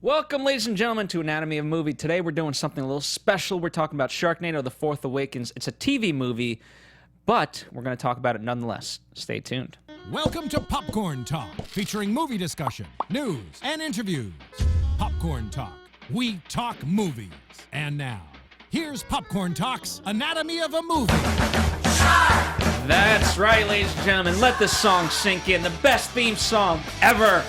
Welcome, ladies and gentlemen, to Anatomy of a Movie. Today we're doing something a little special. We're talking about Sharknado, The Fourth Awakens. It's a TV movie, but we're going to talk about it nonetheless. Stay tuned. Welcome to Popcorn Talk, featuring movie discussion, news, and interviews. Popcorn Talk. We talk movies. And now, here's Popcorn Talk's Anatomy of a Movie. That's right, ladies and gentlemen. Let this song sink in. The best theme song ever.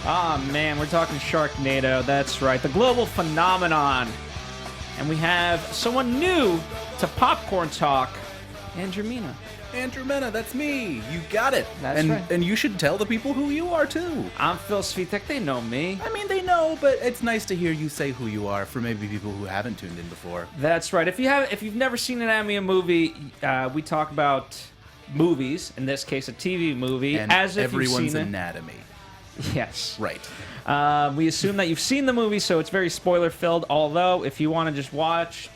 Ah, man, we're talking Sharknado. That's right, the global phenomenon. And we have someone new to Popcorn Talk, Andrew Mena. Andrew Mena, that's me. You got it. That's right. And you should tell the people who you are, too. I'm Phil Svitek. They know me. I mean, they know, but it's nice to hear you say who you are for maybe people who haven't tuned in before. That's right. If you've never seen an Anatomy of a Movie, we talk about movies, in this case a TV movie, And as if everyone's you've seen it. anatomy. Yes. Right. We assume that you've seen the movie, so it's very spoiler-filled, although if you want to just watch,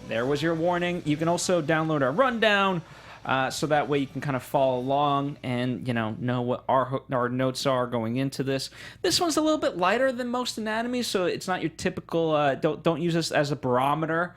there was your warning. You can also download our rundown, so that way you can kind of follow along and, know what our notes are going into this. This one's a little bit lighter than most anatomies, so it's not your typical, don't use this as a barometer,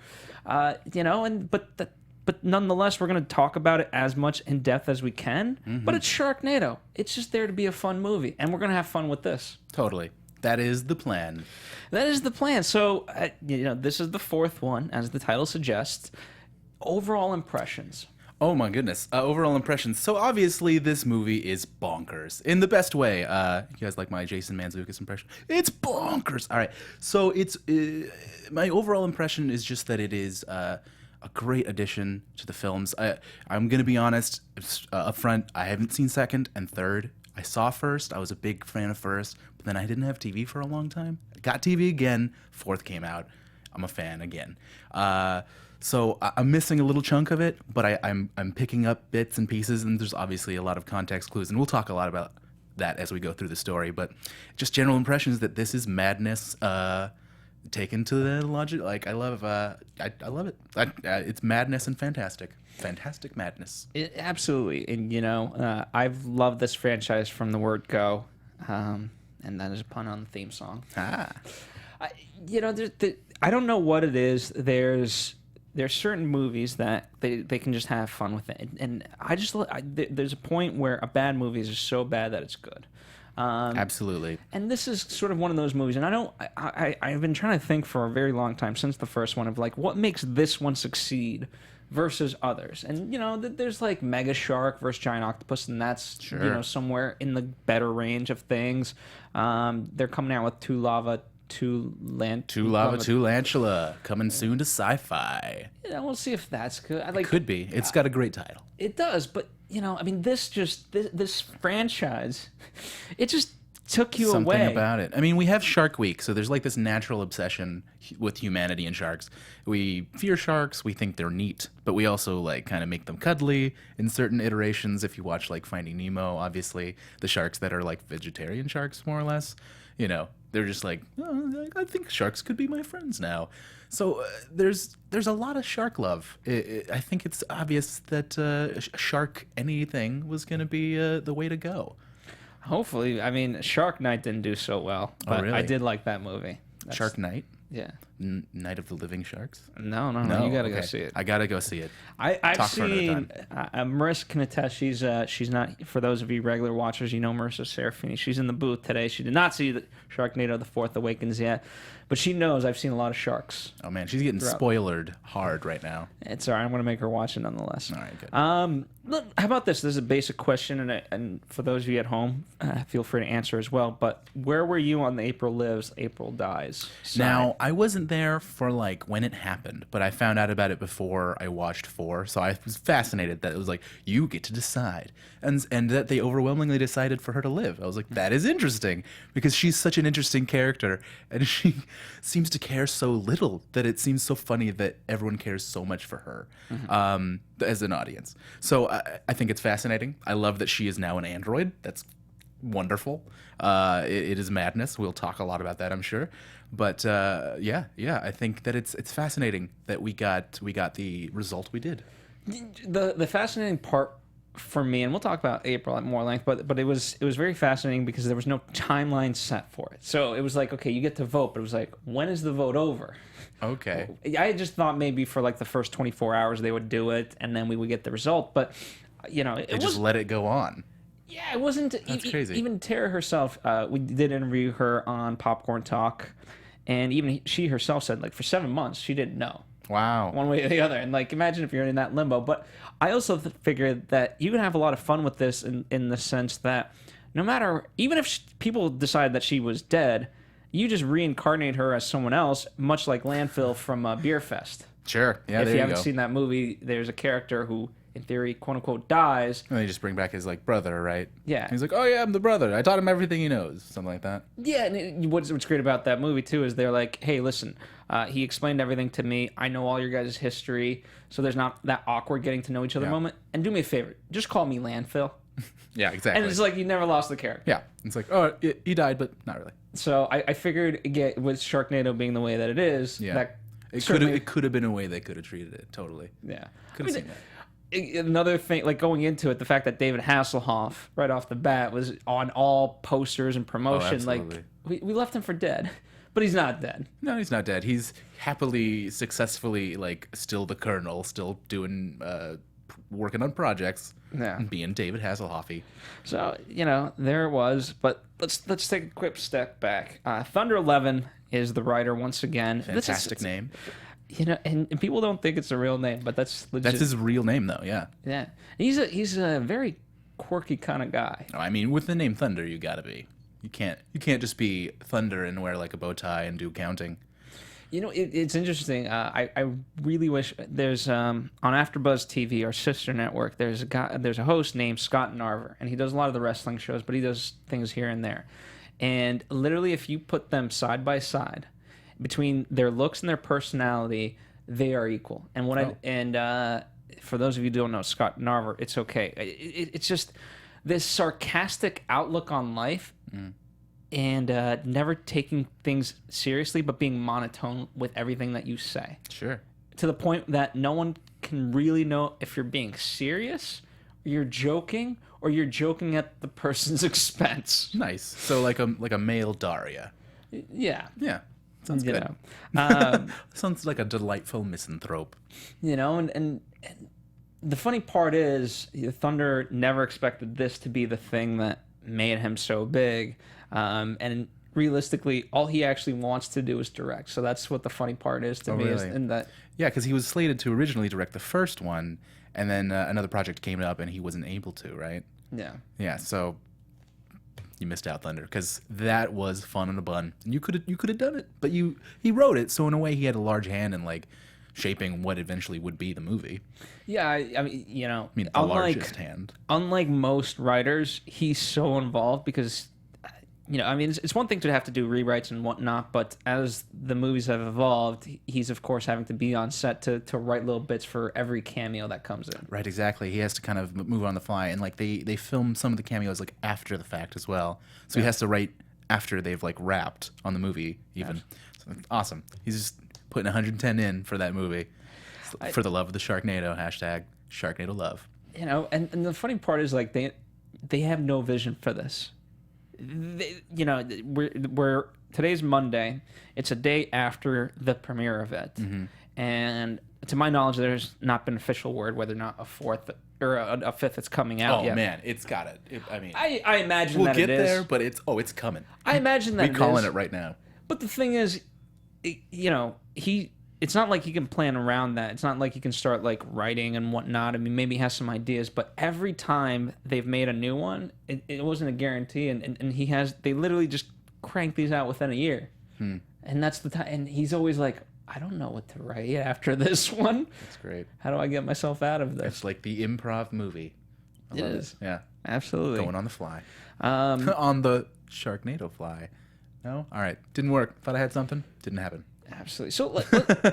but nonetheless, we're going to talk about it as much in depth as we can. Mm-hmm. But it's Sharknado. It's just there to be a fun movie, and we're going to have fun with this. Totally. That is the plan. That is the plan. So, this is the fourth one, as the title suggests. Overall impressions. Oh my goodness. Overall impressions. So obviously this movie is bonkers. In the best way. You guys like my Jason Mantzoukas impression? It's bonkers! Alright, so it's... my overall impression is just that it is... a great addition to the films. I'm going to be honest, up front, I haven't seen second and third. I saw first. I was a big fan of first, but then I didn't have TV for a long time. I got TV again. Fourth came out. I'm a fan again. So I'm missing a little chunk of it, but I'm picking up bits and pieces, and there's obviously a lot of context clues, and we'll talk a lot about that as we go through the story. But just general impressions that this is madness. Taken to the logic, like I love it. It's madness and fantastic madness. Absolutely, and I've loved this franchise from the word go, and that is a pun on the theme song. I don't know what it is. There's certain movies that they can just have fun with it, and there's a point where a bad movie is just so bad that it's good. Absolutely. And this is sort of one of those movies, and I've been trying to think for a very long time since the first one of like what makes this one succeed versus others. And there's like Mega Shark versus Giant Octopus, and that's somewhere in the better range of things. They're coming out with Two Lava, Two Lantula coming soon to Sci-Fi. We'll see if that's good. It could be. It's got a great title. It does, but this franchise, it just took you Something away. About it. I mean, we have Shark Week, so there's like this natural obsession with humanity and sharks. We fear sharks, we think they're neat, but we also like kind of make them cuddly in certain iterations. If you watch like Finding Nemo, obviously the sharks that are like vegetarian sharks, more or less, they're just like, oh, I think sharks could be my friends now. So there's a lot of shark love. I think it's obvious that shark anything was going to be the way to go. Hopefully. I mean, Shark Night didn't do so well, but really? I did like that movie. Shark Night? Yeah. Night of the Living Sharks? No. You gotta go see it. I gotta go see it. I've seen Marisa can attest. She's not, for those of you regular watchers, Marisa Serafini. She's in the booth today. She did not see the Sharknado: The Fourth Awakens yet, but she knows I've seen a lot of sharks. Oh man, she's getting spoilered hard right now. It's all right. I'm gonna make her watch it nonetheless. All right, good. Look, how about this? This is a basic question, and for those of you at home, feel free to answer as well. But where were you on the April Lives, April Dies side? Now, I wasn't there for like when it happened, but I found out about it before I watched 4, so I was fascinated that it was like, you get to decide. And that they overwhelmingly decided for her to live. I was like, that is interesting, because she's such an interesting character, and she seems to care so little that it seems so funny that everyone cares so much for her. As an audience. So I think it's fascinating. I love that she is now an android. That's wonderful. It is madness. We'll talk a lot about that, I'm sure. But yeah, I think that it's fascinating that we got the result we did. The fascinating part for me, and we'll talk about April at more length, but it was very fascinating because there was no timeline set for it. So it was like, okay, you get to vote, but it was like, when is the vote over? Okay. I just thought maybe for like the first 24 hours they would do it, and then we would get the result. But They just let it go on. Yeah, it wasn't. That's crazy. Even Tara herself, we did interview her on Popcorn Talk, and even she herself said, like, for 7 months she didn't know. Wow. One way or the other. And, like, imagine if you're in that limbo. But I also figured that you can have a lot of fun with this in the sense that no matter, even if people decide that she was dead, you just reincarnate her as someone else, much like Landfill from Beer Fest. Sure. Yeah, If there you you haven't go. seen that movie, there's a character who, in theory, quote unquote, dies. And they just bring back his like brother, right? Yeah. He's like, oh yeah, I'm the brother. I taught him everything he knows, something like that. Yeah, and what's great about that movie too is they're like, hey, listen, he explained everything to me. I know all your guys' history, so there's not that awkward getting to know each other moment. And do me a favor, just call me Landfill. Yeah, exactly. And it's like you never lost the character. yeah, it's like, oh, he died, but not really. So I figured, again, with Sharknado being the way that it is, Yeah, that it could have been a way they could have treated it. Totally. yeah. Could have seen that. Another thing, like going into it, the fact that David Hasselhoff, right off the bat, was on all posters and promotion, like absolutely. we left him for dead, but he's not dead. No, he's not dead. He's happily, successfully, like, still the Colonel, still doing, working on projects, Yeah. and being David Hasselhoffy. So there it was. But let's take a quick step back. Thunder 11 is the writer once again. Fantastic name. And people don't think it's a real name, but that's legit. That's his real name, though. Yeah. Yeah, he's a very quirky kind of guy. No, I mean, with the name Thunder, you gotta be. You can't just be Thunder and wear like a bow tie and do counting. It's interesting. I really wish there's on AfterBuzz TV, our sister network. There's a host named Scott Narver, and he does a lot of the wrestling shows, but he does things here and there. And literally, if you put them side by side, between their looks and their personality, they are equal. And for those of you who don't know Scott Narver, it's okay. It's just this sarcastic outlook on life. And never taking things seriously, but being monotone with everything that you say. Sure. To the point that no one can really know if you're being serious, or you're joking, or you're joking at the person's expense. Nice. So like a male Daria. Yeah. Yeah. Sounds good. Sounds like a delightful misanthrope. And the funny part is, Thunder never expected this to be the thing that made him so big. And realistically, all he actually wants to do is direct. So that's what the funny part is to me. Really? Is in that. Yeah, because he was slated to originally direct the first one, and then another project came up, and he wasn't able to. Right? Yeah. Yeah. So you missed out, Thunder, because that was fun in a bun. And you could have done it, but he wrote it, so in a way he had a large hand in like shaping what eventually would be the movie. Yeah, I mean, the largest hand. Unlike most writers, he's so involved because, it's one thing to have to do rewrites and whatnot, but as the movies have evolved, he's of course having to be on set to write little bits for every cameo that comes in. Right, exactly. He has to kind of move on the fly, and like they film some of the cameos like after the fact as well. So he has to write after they've like wrapped on the movie even. So, awesome. He's just putting 110 in for that movie. For the love of the Sharknado, #Sharknado love. And the funny part is like they have no vision for this. We're today's Monday. It's a day after the premiere of it, and to my knowledge, there's not been an official word whether or not a fourth or a fifth that's coming out yet. Oh man, it's got it. I imagine we'll that get it is. there, but it's coming. I imagine that we're calling it right now. But the thing is, it's not like he can plan around that. It's not like he can start like writing and whatnot. I mean, maybe he has some ideas, but every time they've made a new one, it wasn't a guarantee. And they literally just crank these out within a year. And that's the time. And he's always like, I don't know what to write after this one. That's great. How do I get myself out of this? It's like the improv movie. I love it. Yeah. Absolutely. Going on the fly. On the Sharknado fly. No? All right. Didn't work. Thought I had something. Didn't happen. Absolutely. So,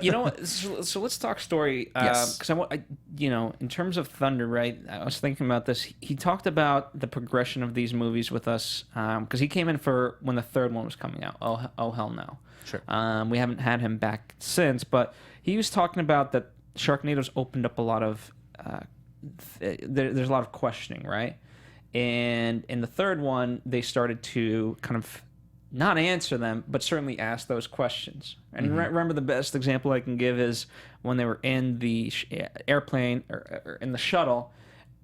you know what? So let's talk story. Yes. Because in terms of Thunder, right? I was thinking about this. He talked about the progression of these movies with us because he came in for when the third one was coming out. Oh hell no. Sure. We haven't had him back since, but he was talking about that Sharknado's opened up a lot of there's a lot of questioning, right? And in the third one, they started to kind of not answer them, but certainly ask those questions. And remember, the best example I can give is when they were in the airplane or in the shuttle,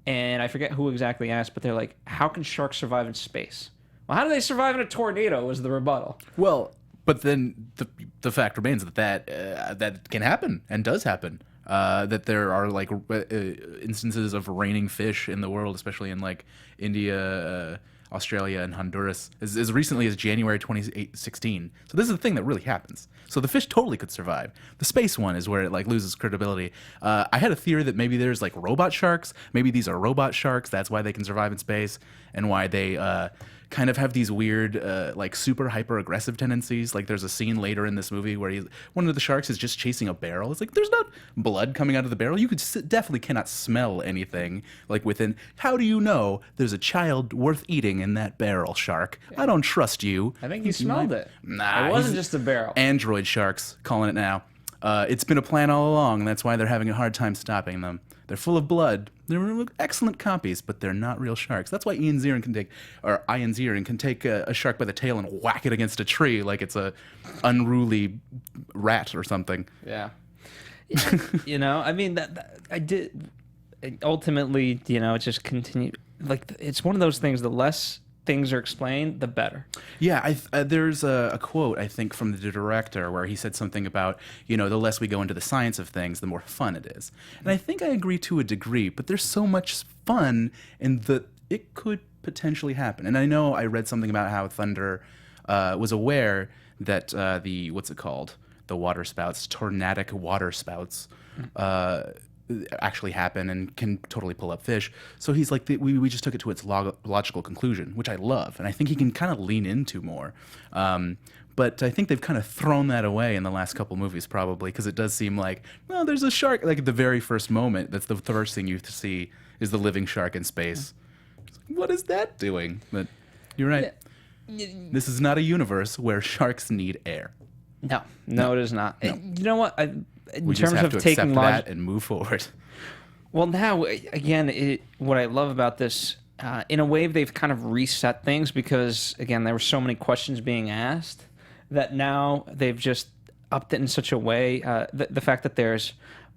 and I forget who exactly asked, but they're like, how can sharks survive in space? Well, how do they survive in a tornado was the rebuttal. Well, but then the fact remains that that can happen and does happen. That there are like instances of raining fish in the world, especially in like India, Australia, and Honduras, as recently as January 2016. So this is the thing that really happens. So the fish totally could survive. The space one is where it like loses credibility. I had a theory that maybe there's like robot sharks. Maybe these are robot sharks. That's why they can survive in space, and why they kind of have these weird, like super hyper aggressive tendencies. Like there's a scene later in this movie where one of the sharks is just chasing a barrel. It's like there's not blood coming out of the barrel. You definitely cannot smell anything like within. How do you know there's a child worth eating in that barrel, shark? Yeah. I don't trust you. I think he smelled it. Nah, it wasn't just a barrel. Android sharks, calling it now. It's been a plan all along, and that's why they're having a hard time stopping them. They're full of blood. They're excellent copies, but they're not real sharks. That's why Ian Ziering can take a shark by the tail and whack it against a tree like it's a unruly rat or something. Yeah. I mean, I did. Ultimately, it just continued. Like, it's one of those things, the less things are explained, the better. Yeah, there's a quote, I think, from the director where he said something about, the less we go into the science of things, the more fun it is. And I think I agree to a degree, but there's so much fun in that it could potentially happen. And I know I read something about how Thunder was aware that the water spouts, tornadic water spouts, actually happen and can totally pull up fish. So he's like, we just took it to its logical conclusion, which I love. And I think he can kind of lean into more. But I think they've kind of thrown that away in the last couple movies, probably, because it does seem like, well, there's a shark. Like at the very first moment, that's the first thing you see is the living shark in space. What is that doing? But you're right. This is not a universe where sharks need air. No, it is not. No. You know what? We just have to accept that and move forward. Well, now, again, what I love about this, in a way, they've kind of reset things because, again, there were so many questions being asked that now they've just upped it in such a way. The fact that there's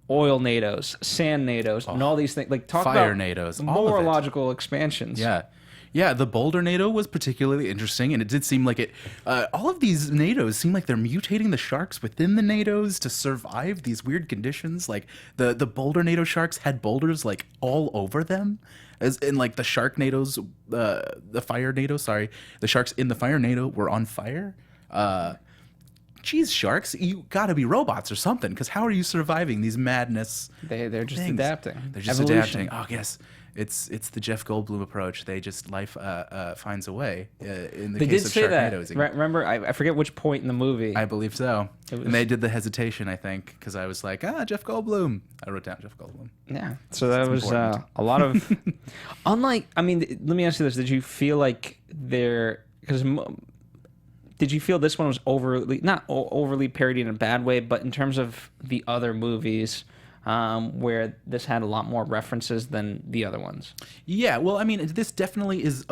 oil NATOs, sand NATOs, and all these things. Like, talk fire about NATOs, more logical expansions. Yeah, the Boulder NATO was particularly interesting, and it did seem like it. All of these NATOs seem like they're mutating the sharks within the NATOs to survive these weird conditions. Like the Boulder NATO sharks had boulders like all over them, as in like the Sharknadoes, the Fire NATO. Sorry, the sharks in the Fire NATO were on fire. Geez, sharks, you gotta be robots or something, because how are you surviving these madness? They're just things? Adapting. They're just Evolution. adapting. Oh, yes. It's the Jeff Goldblum approach. They just life finds a way. In the they case did of say that. Sharknado, Remember, I forget which point in the movie. I believe so. And they did the hesitation, I think, because I was like, Jeff Goldblum. I wrote down Jeff Goldblum. Yeah. So that was a lot of. Unlike, I mean, let me ask you this: did you feel like did you feel this one was not overly parodied in a bad way, but in terms of the other movies? Where this had a lot more references than the other ones. Yeah, well, I mean, this definitely is.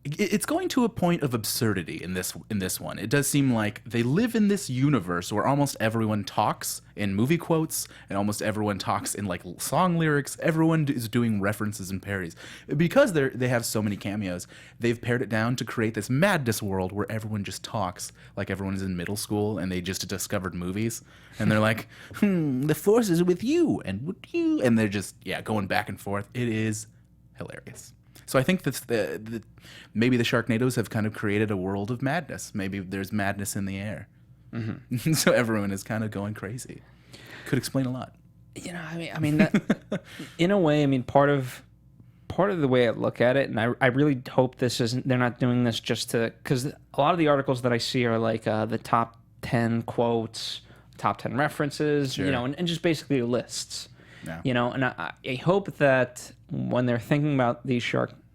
It's going to a point of absurdity in this one. It does seem like they live in this universe where almost everyone talks in movie quotes and almost everyone talks in like song lyrics. Everyone is doing references and parodies because they have so many cameos. They've pared it down to create this madness world where everyone just talks like everyone is in middle school and they just discovered movies and they're like, the force is with you and with you, and they're just going back and forth. It is hilarious. So I think that maybe the Sharknadoes have kind of created a world of madness. Maybe there's madness in the air. Mm-hmm. So everyone is kind of going crazy. Could explain a lot. I mean, that, in a way, I mean, part of the way I look at it, and I really hope this isn't, they're not doing this just to, because a lot of the articles that I see are like the top 10 quotes, top 10 references, sure. And just basically lists. Yeah. And I hope that when they're thinking about these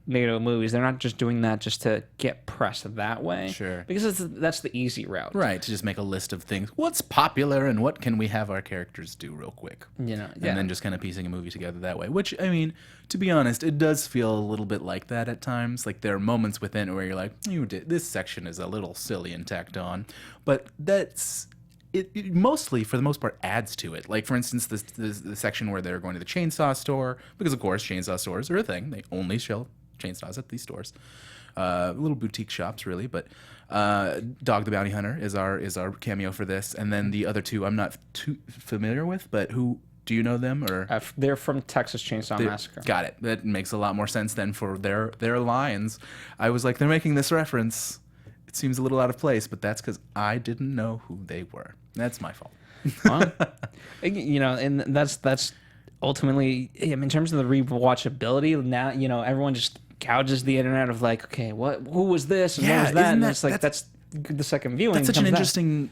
Sharknado movies, they're not just doing that just to get pressed that way. Sure. Because that's the easy route. Right, to just make a list of things. What's popular and what can we have our characters do real quick? Yeah. And then just kind of piecing a movie together that way. Which, I mean, to be honest, it does feel a little bit like that at times. Like, there are moments within it where you're like, this section is a little silly and tacked on. But that's... It mostly, for the most part, adds to it. Like, for instance, the section where they're going to the chainsaw store, because, of course, chainsaw stores are a thing. They only sell chainsaws at these stores. Little boutique shops, really. But Dog the Bounty Hunter is our cameo for this. And then the other two I'm not too familiar with, but who... Do you know them? Or they're from Texas Chainsaw Massacre. Got it. That makes a lot more sense than for their lines. I was like, they're making this reference. It seems a little out of place, but that's because I didn't know who they were. That's my fault. Well, and that's ultimately, in terms of the rewatchability, now, everyone just gouges the internet of like, okay, who was this and what was that? And it's like, that's the second viewing. That's such an interesting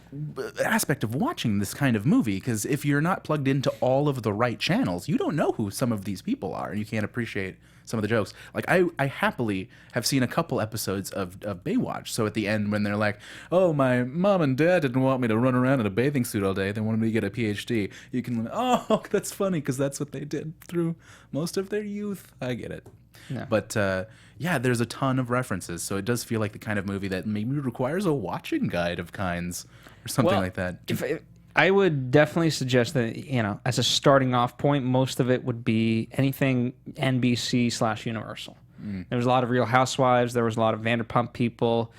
aspect of watching this kind of movie, because if you're not plugged into all of the right channels, you don't know who some of these people are, and you can't appreciate some of the jokes. Like, I happily have seen a couple episodes of Baywatch. So at the end, when they're like, oh, my mom and dad didn't want me to run around in a bathing suit all day, they wanted me to get a PhD. You can, oh, that's funny, because that's what they did through most of their youth. I get it. Yeah. But there's a ton of references, so it does feel like the kind of movie that maybe requires a watching guide of kinds or something like that. If I would definitely suggest that, as a starting off point, most of it would be anything NBC/Universal. There was a lot of Real Housewives, there was a lot of Vanderpump People,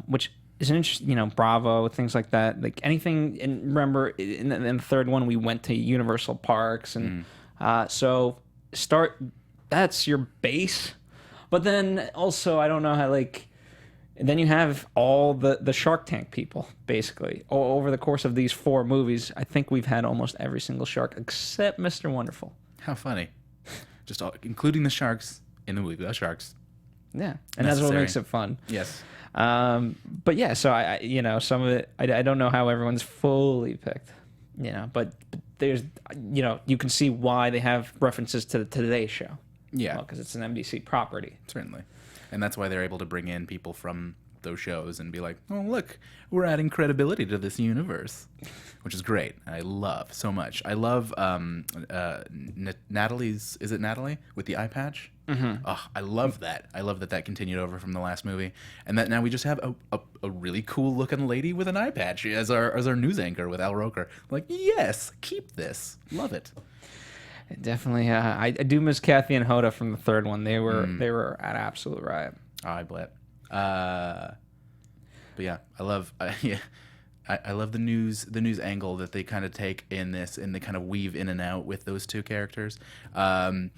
which is an interesting, Bravo, things like that. Like anything, and remember, in the third one, we went to Universal Parks, and so that's your base. But then also, I don't know how, then you have all the Shark Tank people, basically. Over the course of these 4 movies, I think we've had almost every single shark except Mr. Wonderful. How funny. Just including the sharks in the movie, the sharks. Yeah, and that's what makes it fun. Yes. But yeah, so I some of it, I don't know how everyone's fully picked, but there's, you can see why they have references to the Today Show. Yeah. Because it's an NBC property. Certainly. And that's why they're able to bring in people from those shows and be like, oh, look, we're adding credibility to this universe, which is great. I love so much. I love Natalie's, is it Natalie, with the eye patch? Mm-hmm. Oh, I love that. I love that continued over from the last movie. And that now we just have a really cool looking lady with an eye patch as our news anchor with Al Roker. Like, yes, keep this. Love it. Definitely, I do miss Kathy and Hoda from the third one. They were at absolute riot. I bet. But yeah, I love the news angle that they kind of take in this, and they kind of weave in and out with those two characters. We'll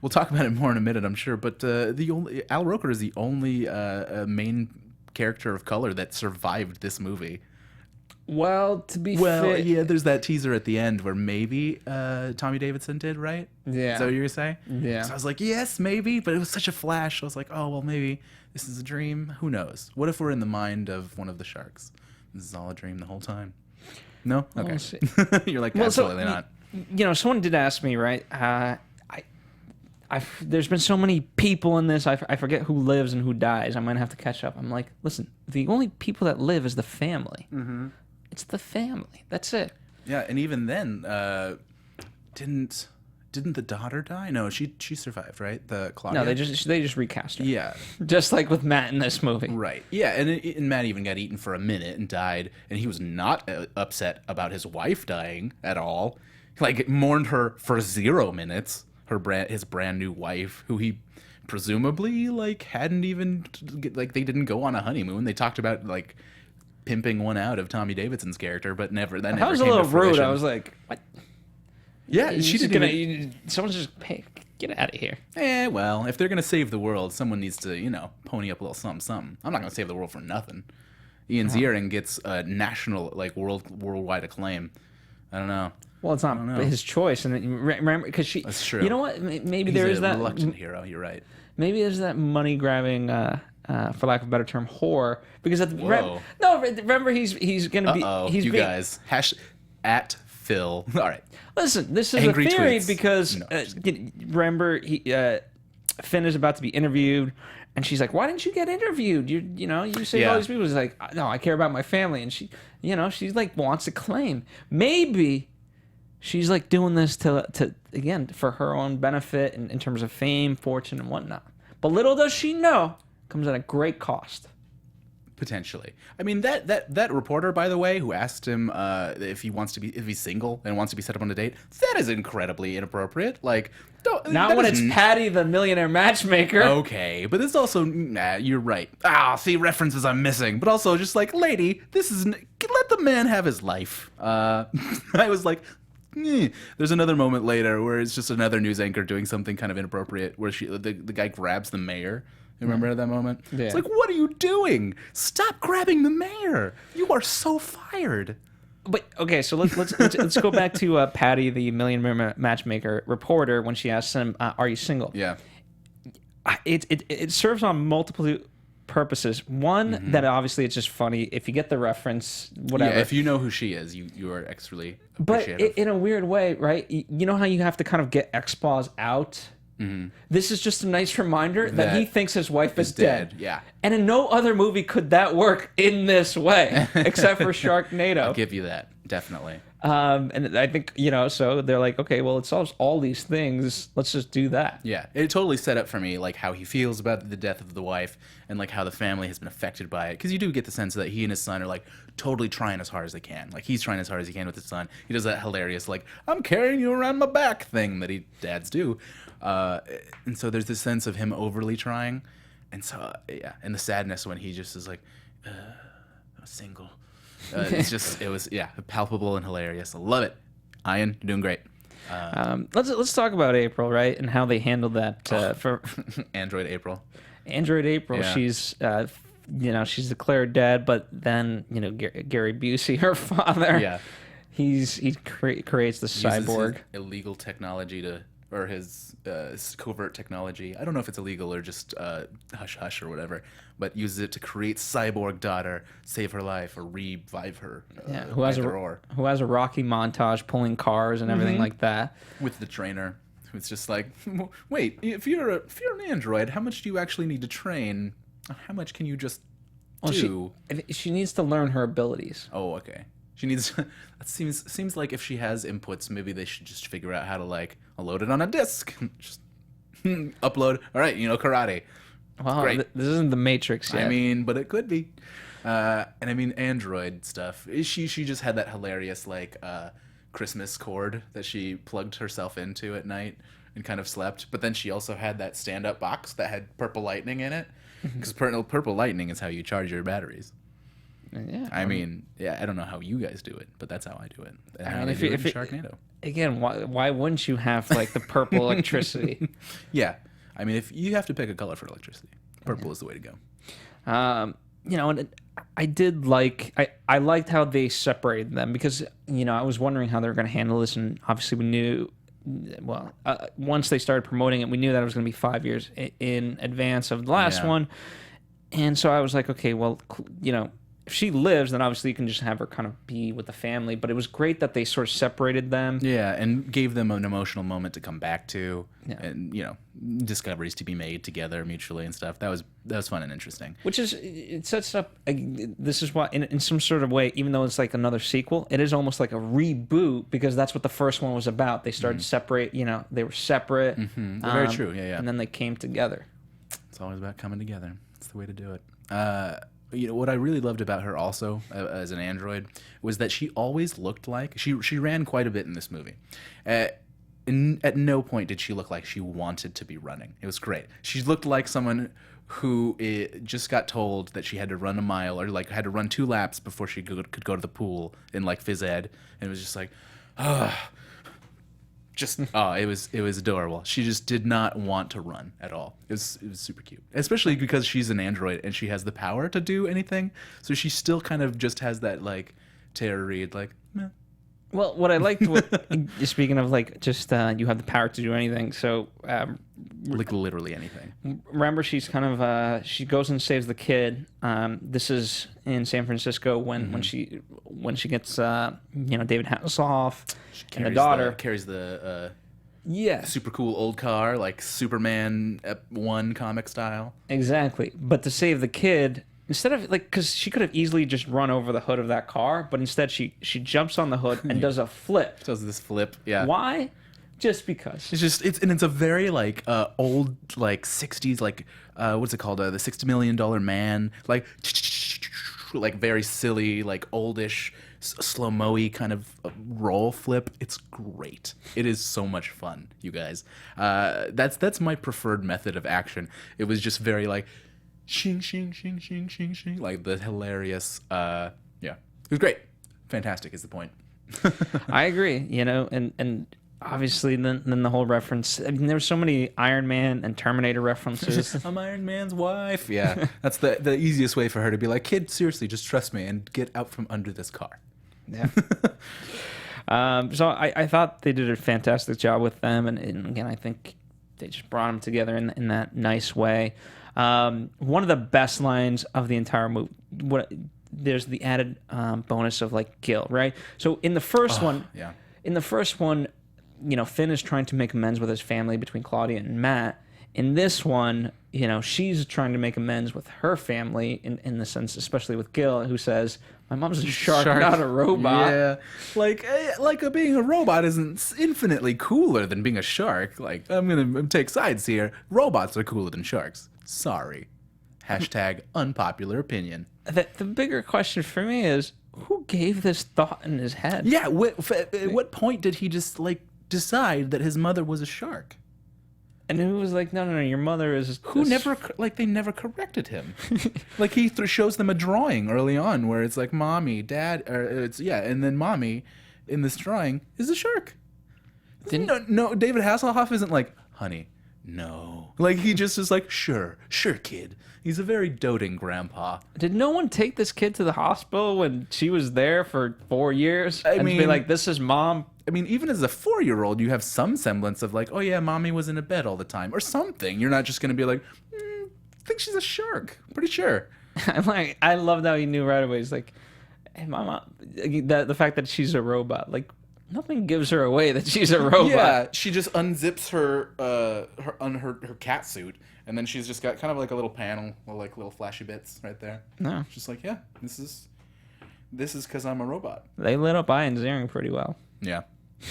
talk about it more in a minute, I'm sure. But Al Roker is the only main character of color that survived this movie. Well, yeah, there's that teaser at the end where maybe Tommy Davidson did, right? Yeah. Is that what you were saying? Yeah. So I was like, yes, maybe, but it was such a flash. I was like, oh, well, maybe this is a dream. Who knows? What if we're in the mind of one of the sharks? This is all a dream the whole time. No? Okay. We'll You're like, absolutely not. Someone did ask me, right? There's been so many people in this. I forget who lives and who dies. I might have to catch up. I'm like, listen, the only people that live is the family. Mm-hmm. It's the family. That's it. Yeah, and even then, didn't the daughter die? No, she survived, right? The Claudia? No, they just recast her. Yeah, just like with Matt in this movie. Right. Yeah, and Matt even got eaten for a minute and died, and he was not upset about his wife dying at all. Like, mourned her for 0 minutes. His brand new wife, who he presumably hadn't even they didn't go on a honeymoon. They talked about pimping one out of Tommy Davidson's character, but never. That was never a came little to fruition. rude. I was like, what? Yeah, she didn't. Someone's just, hey, get out of here. Well, if they're gonna save the world, someone needs to, pony up a little something, something. I'm not gonna save the world for nothing. Ian Ziering gets a national, worldwide acclaim. I don't know. Well, it's not his choice, and remember, because she. That's true. You know what? Maybe He's there is a that reluctant hero. You're right. Maybe there's that money grabbing, for lack of a better term, whore. Because remember he's gonna be. Guys. @ Phil. All right. Listen, this is Angry a theory tweets. because No, remember Finn is about to be interviewed, and she's like, "Why didn't you get interviewed? You saved all these people." He's like, "No, I care about my family," and she's like wants to claim. Maybe she's like doing this to again for her own benefit in terms of fame, fortune, and whatnot. But little does she know, comes at a great cost. Potentially. I mean, that reporter, by the way, who asked him if he's single and wants to be set up on a date, that is incredibly inappropriate. Like, not when it's Patty, the millionaire matchmaker. Okay, but it's also, you're right. See, references I'm missing. But also, just like, lady, let the man have his life. I was like, There's another moment later where it's just another news anchor doing something kind of inappropriate, where the guy grabs the mayor. You remember that moment? Yeah. It's like, what are you doing? Stop grabbing the mayor! You are so fired. But okay, so let's go back to Patty, the millionaire matchmaker reporter, when she asks him, "Are you single?" Yeah. It serves on multiple purposes. One, that obviously it's just funny if you get the reference, whatever. Yeah, if you know who she is, you are extremely appreciative. But in a weird way, right? You know how you have to kind of get X-Pause out? Mm-hmm. This is just a nice reminder that he thinks his wife is dead. Yeah. And in no other movie could that work in this way, except for Sharknado. I'll give you that, definitely. And I think, so they're like, okay, well, it solves all these things. Let's just do that. Yeah, it totally set up for me, like, how he feels about the death of the wife and, like, how the family has been affected by it. Because you do get the sense that he and his son are, like, totally trying as hard as they can. Like, he's trying as hard as he can with his son. He does that hilarious, like, I'm carrying you around my back thing that dads do. And so there's this sense of him overly trying. And so, and the sadness when he just is like, I'm single. It was palpable and hilarious. I love it. Ian, you're doing great. Let's talk about April, right, and how they handled that for Android April. Android April. Yeah. She's she's declared dead, but then Gary Busey, her father, he creates the cyborg. His illegal technology or his covert technology. I don't know if it's illegal or just hush hush or whatever, but uses it to create cyborg daughter, save her life, or revive her. Who has a Rocky montage pulling cars and everything like that. With the trainer, who's just like, wait, if you're an android, how much do you actually need to train? How much can you just do? She needs to learn her abilities. Oh, okay. She needs. That seems like if she has inputs, maybe they should just figure out how to load it on a disc. Just upload. All right, karate. Wow, this isn't the Matrix yet. I mean, but it could be. And I mean, Android stuff. She just had that hilarious Christmas cord that she plugged herself into at night and kind of slept. But then she also had that stand-up box that had purple lightning in it, because purple lightning is how you charge your batteries. Yeah, I mean, I don't know how you guys do it, but that's how I do it. And how they do it in Sharknado. Again, why wouldn't you have the purple electricity? Yeah, I mean, if you have to pick a color for electricity, purple is the way to go. And I did I liked how they separated them, because I was wondering how they were going to handle this, and obviously we knew. Well, once they started promoting it, we knew that it was going to be 5 years in advance of the last one, and so I was like, okay, well, if she lives, then obviously you can just have her kind of be with the family. But it was great that they sort of separated them. Yeah, and gave them an emotional moment to come back to, and discoveries to be made together mutually and stuff. That was fun and interesting. Which is, it sets up. This is why, in some sort of way, even though it's like another sequel, it is almost like a reboot, because that's what the first one was about. They started separate. They were separate. Very true. Yeah. And then they came together. It's always about coming together. It's the way to do it. What I really loved about her also as an android was that she always looked like she ran quite a bit in this movie. At no point did she look like she wanted to be running. It was great. She looked like someone who just got told that she had to run a mile, or had to run 2 laps before she could go to the pool in phys ed, and it was just like, it was adorable. She just did not want to run at all. It was super cute, especially because she's an android and she has the power to do anything. So she still kind of just has that Tara Reid meh. Well, what I liked, speaking of you have the power to do anything. So literally anything. Remember, she's kind of she goes and saves the kid. This is in San Francisco when she gets David Hasselhoff and the daughter carries the Yes. super cool old car, like Superman 1 comic style. Exactly. But to save the kid, instead of like, because she could have easily just run over the hood of that car, but instead she jumps on the hood and does a flip. Does this flip? Yeah. Why? Just because. It's a very like old like 60s like what's it called, the $60 million man, like very silly, like oldish, slow-mo-y kind of roll flip. It's great. It is so much fun, you guys. That's my preferred method of action. It was just very like shing shing shing shing shing shing, like the hilarious. Yeah, it was great. Fantastic is the point. I agree. And obviously then the whole reference. I mean, there were so many Iron Man and Terminator references. I'm Iron Man's wife. Yeah, that's the easiest way for her to be like, kid, seriously, just trust me and get out from under this car. Yeah. So I thought they did a fantastic job with them, and again, I think they just brought them together in that nice way. One of the best lines of the entire movie. There's the added bonus of like guilt, right? So in the first one, Finn is trying to make amends with his family between Claudia and Matt. In this one, she's trying to make amends with her family in the sense, especially with Gil, who says, "My mom's a shark, not a robot." Yeah, like being a robot isn't infinitely cooler than being a shark. Like, I'm gonna take sides here. Robots are cooler than sharks. Sorry. Hashtag unpopular opinion. The bigger question for me is, who gave this thought in his head? Yeah, at what point did he just like decide that his mother was a shark? And who was like, no, your mother is... They never corrected him. Like, he shows them a drawing early on where it's like, mommy, dad, and then mommy in this drawing is a shark. No, David Hasselhoff isn't like, honey, no. Like, he just is like, sure, kid. He's a very doting grandpa. Did no one take this kid to the hospital when she was there for 4 years? I mean, be like, this is mom. I mean, even as a 4-year-old, you have some semblance of like, oh yeah, mommy was in a bed all the time or something. You're not just going to be like, I think she's a shark. Pretty sure. I loved how he knew right away. He's like, hey, mama, the fact that she's a robot, like, nothing gives her away that she's a robot. Yeah, she just unzips her cat suit, and then she's just got kind of like a little panel with like little flashy bits right there. No. Just like, yeah, this is because I'm a robot. They lit up Ian's earring pretty well. Yeah.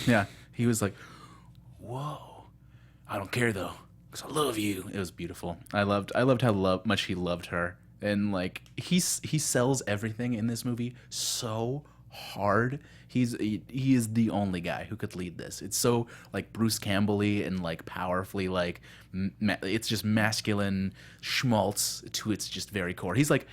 Yeah. He was like, whoa, I don't care though, because I love you. It was beautiful. I loved how much he loved her. And like he sells everything in this movie so hard. He is the only guy who could lead this. It's so like Bruce Campbell-y and like powerfully like it's just masculine schmaltz to its just very core. He's like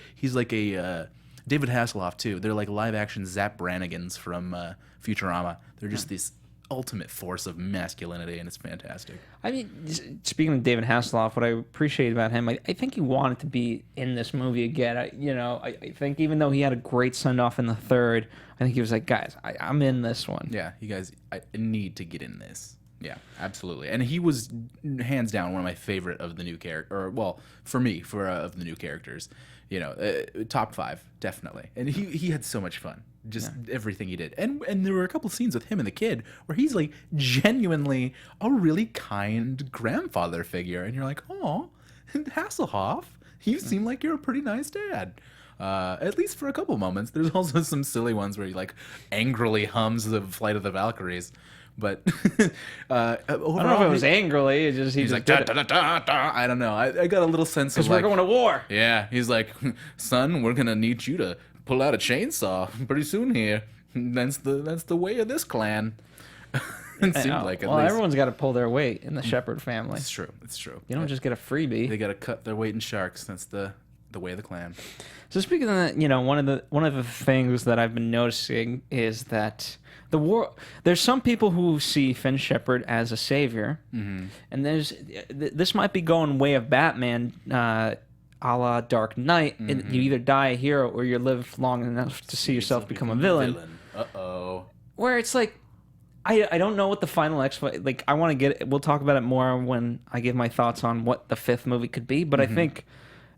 a David Hasselhoff too. They're like live action Zap Brannigans from Futurama. They're just this ultimate force of masculinity, and it's fantastic. I mean, speaking of David Hasselhoff, what I appreciate about him, I think he wanted to be in this movie again. I think even though he had a great send-off in the third, I think he was like, guys, I'm in this one. Yeah, you guys, I need to get in this. Yeah, absolutely. And he was hands down one of my favorite of the new character, or well, for me, of the new characters. Top 5, definitely. And he had so much fun. Just everything he did. And there were a couple scenes with him and the kid where he's like genuinely a really kind grandfather figure. And you're like, oh, Hasselhoff, you seem like you're a pretty nice dad. At least for a couple moments. There's also some silly ones where he like angrily hums the Flight of the Valkyries. But overall, I don't know if it was angrily. He's like, da, da, da, da, da. I don't know. I got a little sense of like, we're going to war. Yeah, he's like, son, we're gonna need you to pull out a chainsaw pretty soon here. That's the way of this clan. It seemed like at least. Everyone's got to pull their weight in the Shepherd family. It's true. You don't just get a freebie. They got to cut their weight in sharks. That's the way of the clan. So speaking of that, one of the things that I've been noticing is that the war. There's some people who see Finn Shepard as a savior, and this might be going way of Batman, a la Dark Knight. And you either die a hero or you live long enough to see yourself become a villain. Uh-oh. Where it's like, I don't know what the final like. I want to get it. We'll talk about it more when I give my thoughts on what the 5th movie could be. But I think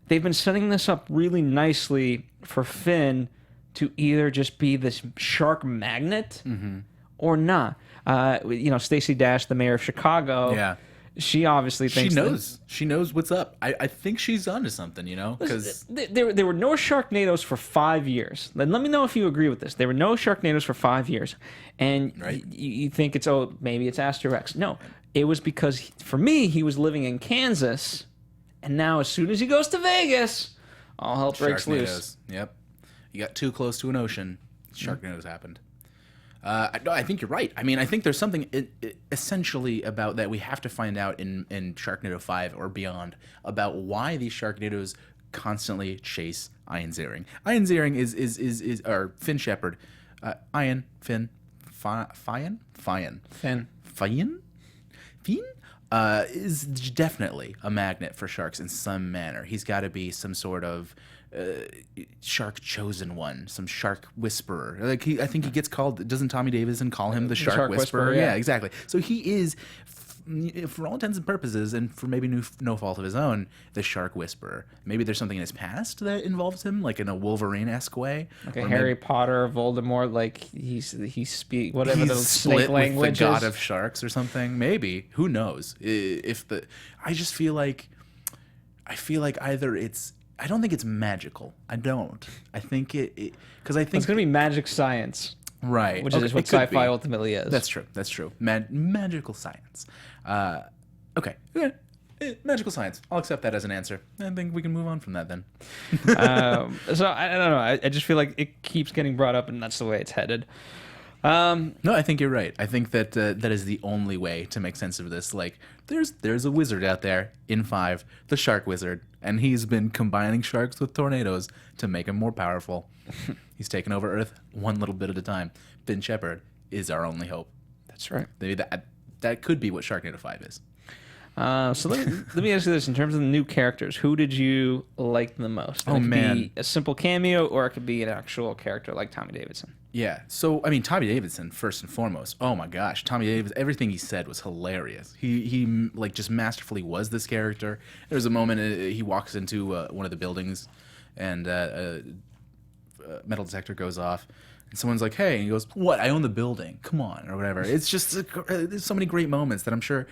they've been setting this up really nicely for Finn to either just be this shark magnet or not. Stacey Dash, the mayor of Chicago. Yeah. She obviously thinks She knows what's up. I think she's onto something, because there were no Sharknados for 5 years. Let me know if you agree with this. There were no Sharknados for 5 years, and Right. you think maybe it's Asterix. No, it was because for me he was living in Kansas, and now as soon as he goes to Vegas, all hell breaks loose. Yep. You got too close to an ocean. Sharknadoes happened. I think you're right. I mean, I think there's something essentially about that we have to find out in Sharknado 5 or beyond about why these Sharknadoes constantly chase Ian Ziering. Ian Ziering is or Finn Shepard. Ian, Finn, Fionn? Is definitely a magnet for sharks in some manner. He's got to be some sort of shark chosen one, some shark whisperer. I think he gets called. Doesn't Tommy Davidson call him the shark whisperer? Yeah, exactly. So he is, for all intents and purposes, and for maybe no fault of his own, the shark whisperer. Maybe there's something in his past that involves him, like in a Wolverine-esque way, like a Harry Potter, Voldemort. Like he speak whatever the snake language with the god is. of sharks or something. Maybe, who knows? I just feel like either it's. I don't think it's magical. I don't. I think because I think it's going to be magic science, right? Which is what sci-fi ultimately is. That's true. That's true. Magical science. Okay. Yeah. Magical science. I'll accept that as an answer. I think we can move on from that then. So I don't know. I just feel like it keeps getting brought up, and that's the way it's headed. No, I think you're right. I think that that is the only way to make sense of this. Like, there's a wizard out there in 5, the Shark Wizard, and he's been combining sharks with tornadoes to make him more powerful. He's taken over Earth one little bit at a time. Finn Shepard is our only hope. That's right. Maybe that could be what Sharknado 5 is. So let me ask you this: in terms of the new characters, who did you like the most? And it could be a simple cameo, or it could be an actual character like Tommy Davidson. Yeah. So I mean, Tommy Davidson first and foremost. Oh my gosh, Tommy Davidson! Everything he said was hilarious. He like just masterfully was this character. There's a moment he walks into one of the buildings, and a metal detector goes off. And someone's like, "Hey," and he goes, "What? I own the building. Come on," or whatever. It's just there's so many great moments that I'm sure.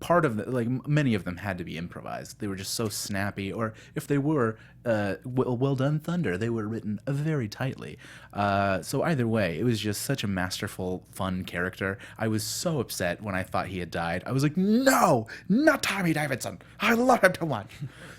Part of many of them had to be improvised. They were just so snappy, or if they were well done thunder, they were written very tightly. So either way, it was just such a masterful, fun character. I was so upset when I thought he had died. I was like, no, not Tommy Davidson. I love him too much.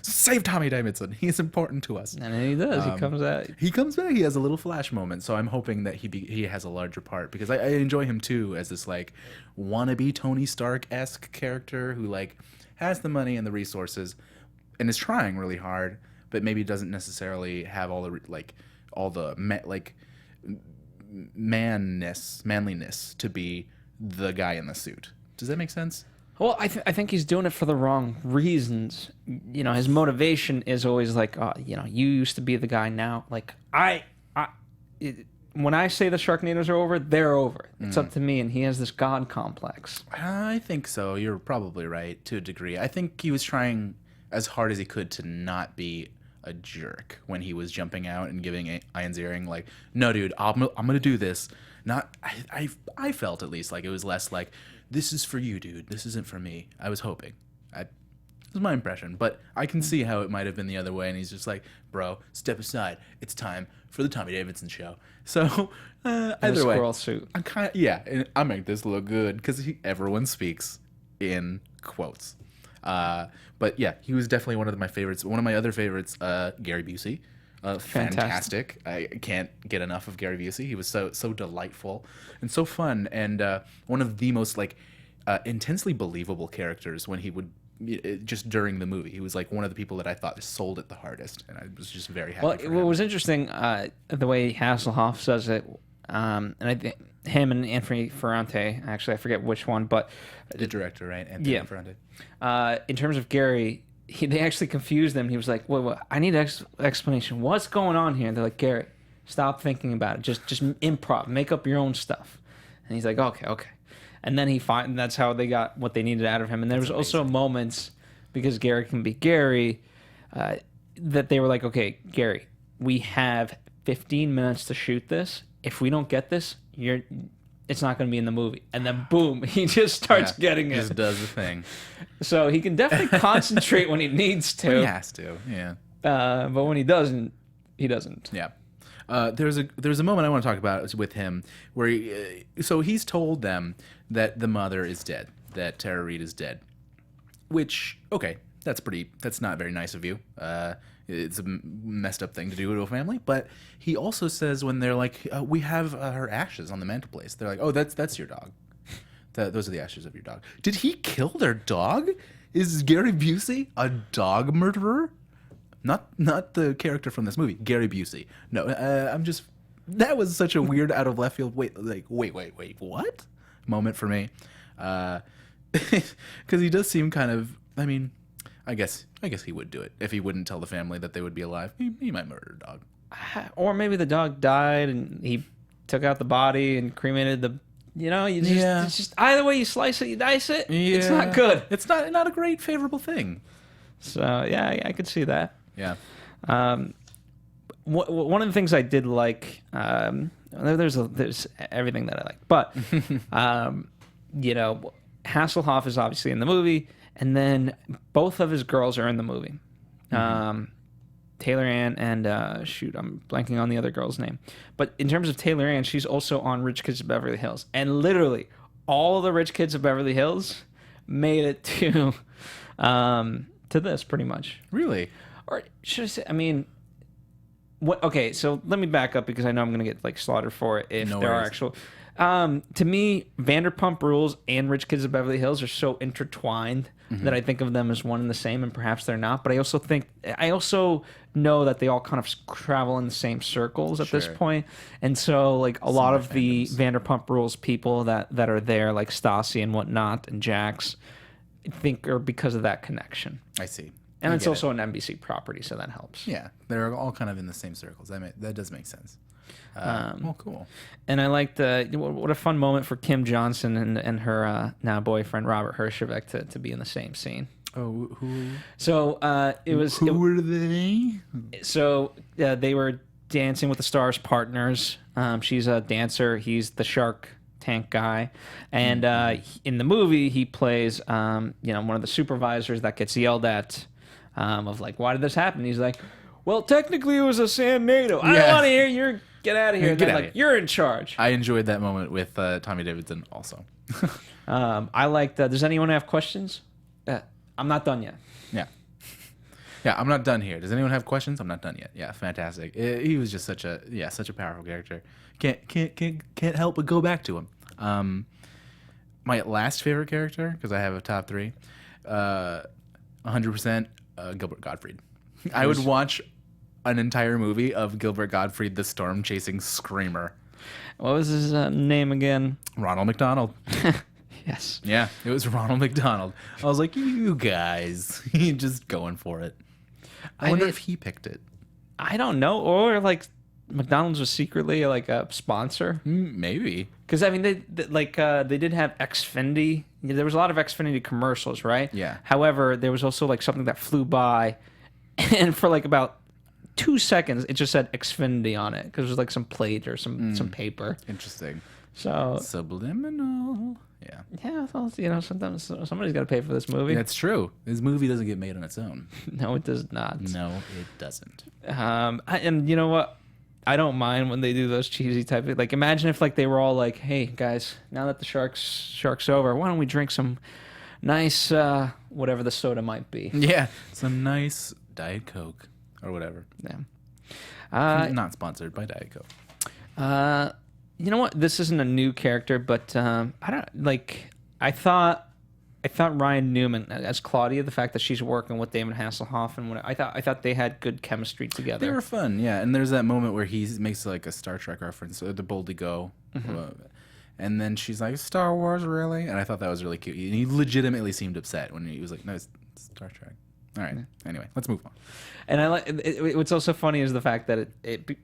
Save Tommy Davidson. He's important to us. And he does. He comes out. He comes back. He has a little flash moment. So I'm hoping that he has a larger part, because I enjoy him too as this like wannabe Tony Stark-esque character who like has the money and the resources and is trying really hard, but maybe doesn't necessarily have all the manliness to be the guy in the suit. Does that make sense? Well, I think he's doing it for the wrong reasons. You know, his motivation is always like, you used to be the guy now. Like, when I say the Sharknadoes are over, they're over. It's up to me, and he has this god complex. I think so. You're probably right to a degree. I think he was trying as hard as he could to not be a jerk when he was jumping out and giving Ian Ziering like, "No, dude, I'm gonna do this." I felt at least like it was less like, "This is for you, dude. This isn't for me." I was hoping. It was my impression, but I can see how it might have been the other way, and he's just like, "Bro, step aside. It's time for the Tommy Davidson show." So either way, squirrel suit. I'm kind of and I make this look good because everyone speaks in quotes. But yeah, he was definitely one of my favorites. One of my other favorites, Gary Busey. Fantastic. I can't get enough of Gary Busey. He was so delightful and so fun, and one of the most intensely believable characters when he would just during the movie. He was like one of the people that I thought sold it the hardest, and I was just very happy. Well, what was interesting, the way Hasselhoff says it, and I think him and Anthony Ferrante, actually I forget which one, but the director, right? Anthony Ferrante. In terms of Gary, they actually confused them. He was like, "Wait, I need an explanation. What's going on here?" And they're like, "Gary, stop thinking about it. Just improv. Make up your own stuff." And he's like, "Okay." And then that's how they got what they needed out of him. And there was also moments, because Gary can be Gary, that they were like, "Okay, Gary, we have 15 minutes to shoot this. If we don't get this, it's not going to be in the movie. And then boom, he just starts getting it. Just does the thing. So he can definitely concentrate when he needs to. He has to, yeah. But when he doesn't, he doesn't. Yeah. There's a moment I want to talk about with him where so he's told them that the mother is dead, that Tara Reid is dead, which, okay, that's not very nice of you. It's a messed up thing to do to a family. But he also says when they're like, we have her ashes on the mantelpiece, they're like, oh, that's your dog. Those are the ashes of your dog. Did he kill their dog? Is Gary Busey a dog murderer? Not the character from this movie, Gary Busey. No, that was such a weird out of left field. Wait, what? Moment for me, because he does seem kind of. I mean, I guess he would do it if he wouldn't tell the family that they would be alive. He might murder a dog, or maybe the dog died and he took out the body and cremated the. It's just either way you slice it, you dice it. Yeah. It's not good. It's not a great favorable thing. So yeah, I could see that. Yeah. One of the things I did like, there's everything that I like, but Hasselhoff is obviously in the movie, and then both of his girls are in the movie. Taylor Ann and I'm blanking on the other girl's name, but in terms of Taylor Ann, she's also on Rich Kids of Beverly Hills, and literally all the Rich Kids of Beverly Hills made it to this pretty much. Really? Or should I say, I mean, what? Okay, so let me back up because I know I'm going to get like slaughtered for it if there are actual. To me, Vanderpump Rules and Rich Kids of Beverly Hills are so intertwined that I think of them as one and the same, and perhaps they're not. But I also know that they all kind of travel in the same circles at this point, and so like a lot of the Vanderpump Rules people that are there, like Stassi and whatnot, and Jax, I think are because of that connection. I see. And it's also an NBC property, so that helps. Yeah, they're all kind of in the same circles. That does make sense. Well, cool. And I liked what a fun moment for Kim Johnson and her now boyfriend Robert Herjavec to be in the same scene. Oh, who? So Who were they? So they were Dancing with the Stars partners. She's a dancer. He's the shark tank guy, and in the movie he plays one of the supervisors that gets yelled at. Of like, why did this happen? He's like, well, technically it was a Sharknado. I don't want to hear you. Get out of here. Get out like, you're in charge. I enjoyed that moment with Tommy Davidson also. I liked. Does anyone have questions? I'm not done yet. Yeah. Yeah, I'm not done here. Does anyone have questions? I'm not done yet. Yeah, fantastic. He was just such a powerful character. Can't help but go back to him. My last favorite character, because I have a top 3, 100%. Gilbert Gottfried. I would watch an entire movie of Gilbert Gottfried, the storm-chasing screamer. What was his name again? Ronald McDonald. Yes. Yeah, it was Ronald McDonald. I was like, you guys, just going for it. I wonder if he picked it. I don't know. Or like McDonald's was secretly like a sponsor. Maybe. Because I mean, they did have Xfinity. There was a lot of Xfinity commercials, right? Yeah. However, there was also like something that flew by, and for like about 2 seconds, it just said Xfinity on it because it was like some plate or some paper. Interesting. So subliminal. Yeah. Yeah. Well, sometimes somebody's got to pay for this movie. That's true. This movie doesn't get made on its own. No, it does not. No, it doesn't. And you know what? I don't mind when they do those cheesy type of, like, imagine if like they were all like, hey guys, now that the shark's over, why don't we drink some nice whatever the soda might be. Yeah, some nice Diet Coke or whatever. Yeah. Not sponsored by Diet Coke. You know what? This isn't a new character, but I thought Ryan Newman as Claudia, the fact that she's working with David Hasselhoff, and I thought they had good chemistry together. They were fun, yeah. And there's that moment where he makes like a Star Trek reference, the Boldly Go, and then she's like, "Star Wars, really?" And I thought that was really cute. And he legitimately seemed upset when he was like, "No, it's Star Trek." All right. Anyway, let's move on. And I like what's also funny is the fact that it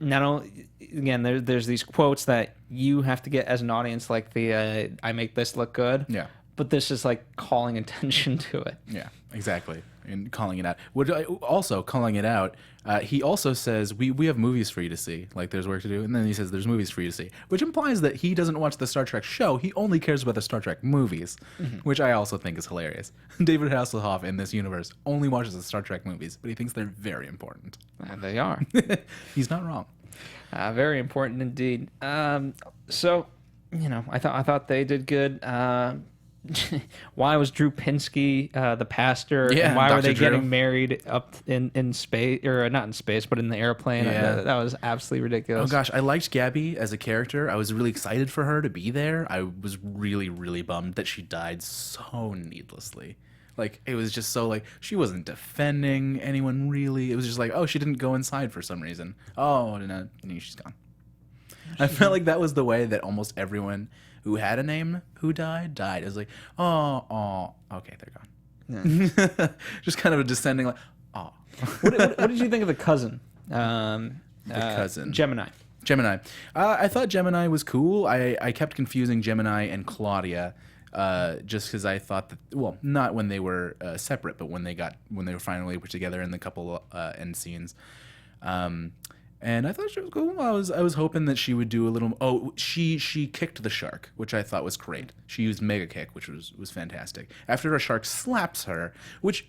not only, again, there's these quotes that you have to get as an audience, like the "I make this look good." Yeah. But this is like calling attention to it. Yeah, exactly. in calling it out. Also calling it out, he also says we have movies for you to see. Like there's work to do, and then he says there's movies for you to see, which implies that he doesn't watch the Star Trek show. He only cares about the Star Trek movies, which I also think is hilarious. David Hasselhoff in this universe only watches the Star Trek movies, but he thinks they're very important. They are. He's not wrong. Very important indeed. So, I thought they did good. Why was Drew Pinsky the pastor? Yeah, and why were Dr. they Drew. getting married up in space, or not in space, but in the airplane? Yeah. That was absolutely ridiculous. Oh gosh, I liked Gabby as a character. I was really excited for her to be there. I was really, really bummed that she died so needlessly. Like, it was just so, like, she wasn't defending anyone, really. It was just like, oh, she didn't go inside for some reason. Oh, no, she's gone. I felt like that was the way that almost everyone who had a name who died. It was like, oh, okay, they're gone. Yeah. Just kind of a descending, like, oh. What did you think of the cousin? The cousin. Gemini. I thought Gemini was cool. I kept confusing Gemini and Claudia. Just because I thought that, well, not when they were separate, but when they were finally put together in the couple end scenes, and I thought she was cool. I was hoping that she would do a little. Oh, she kicked the shark, which I thought was great. She used mega kick, which was fantastic. After a shark slaps her, which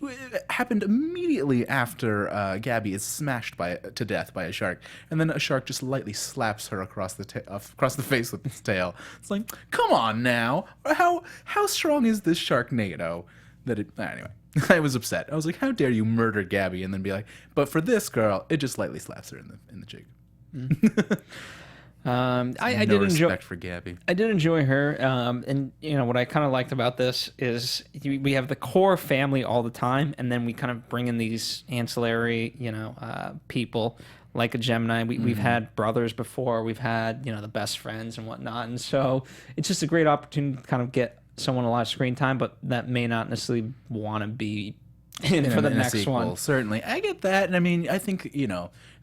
happened immediately after Gabby is smashed to death by a shark, and then a shark just lightly slaps her across the face with its tail. It's like, come on now, how strong is this Sharknado? Anyway. I was upset. I was like, how dare you murder Gabby and then be like, but for this girl, it just lightly slaps her in the cheek. I no did enjoy respect for Gabby. I did enjoy her, and what I kind of liked about this is we have the core family all the time, and then we kind of bring in these ancillary, people like a Gemini. We've had brothers before, we've had the best friends and whatnot, and so it's just a great opportunity to kind of get someone a lot of screen time, but that may not necessarily want to be in for the next sequel, one. Certainly, I get that, and I mean, I think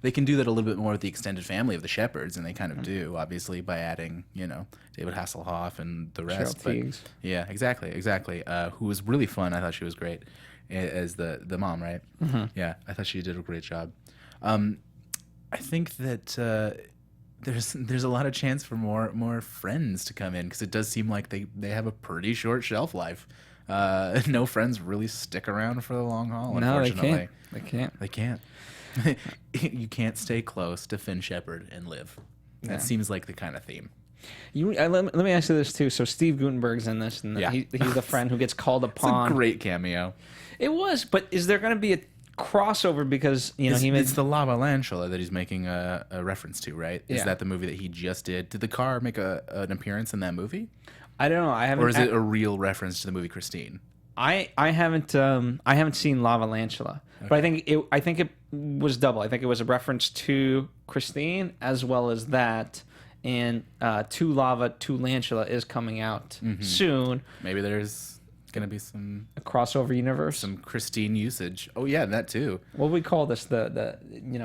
they can do that a little bit more with the extended family of the Shepherds, and they kind of do, obviously, by adding David Hasselhoff and the rest. Cheryl Tiegs. Yeah, exactly. Who was really fun. I thought she was great as the mom, right? Mm-hmm. Yeah, I thought she did a great job. I think that. There's a lot of chance for more friends to come in, because it does seem like they have a pretty short shelf life. No friends really stick around for the long haul. No, Unfortunately, they can't. You can't stay close to Finn Shepard and live. That seems like the kind of theme. Let me ask you this too. So Steve Guttenberg's in this, and he's the friend who gets called upon. It's a great cameo. It was, but is there going to be a crossover, because it's the Lava Lantula that he's making a reference to, right? Is that the movie that he just did? Did the car make an appearance in that movie? I don't know. I haven't. Or is it a real reference to the movie Christine? I haven't seen Lava Lantula, okay. But I think it was double. I think it was a reference to Christine as well as that, and To Lava, To Lantula is coming out soon. Maybe there's gonna be a crossover universe, some Christine usage. Oh yeah, that too. What do we call this? The